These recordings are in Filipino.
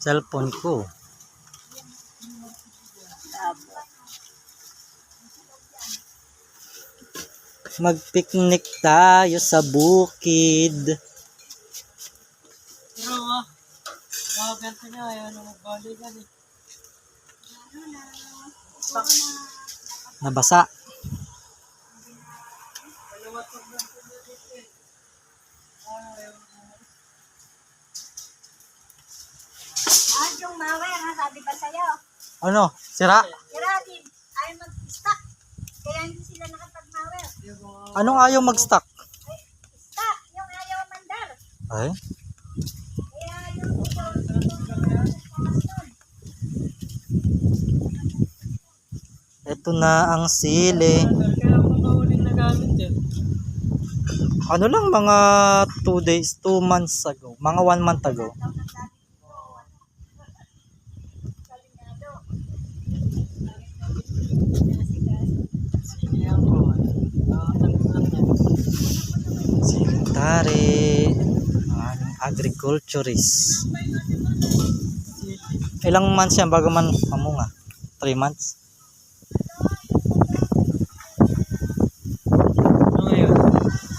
Cellphone ko. Mag-picnic tayo sa bukid. Pero ganito niya, ayaw na magbalikan eh. Nabasa. Yung mawer, ha? Sabi ba sa'yo? Ano? Sira? Sira din. Ayaw mag-stock. Kaya hindi sila nakapag-mawer. Anong ayaw mag-stock? Stock. Yung ayaw mandar. Ay? Kaya yung Ito na ang sili. Kaya makahuling na gamit yan. Ano lang, mga 2 days, 2 months ago. Mga 1 month ago. Sinihan ko. Tanong lang yan. Siling tari. Ang aming agriculturist. Ilang months yan bago man mamunga? 3 months? Ano ngayon?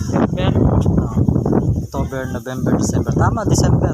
December? October, November, December. Tama, December.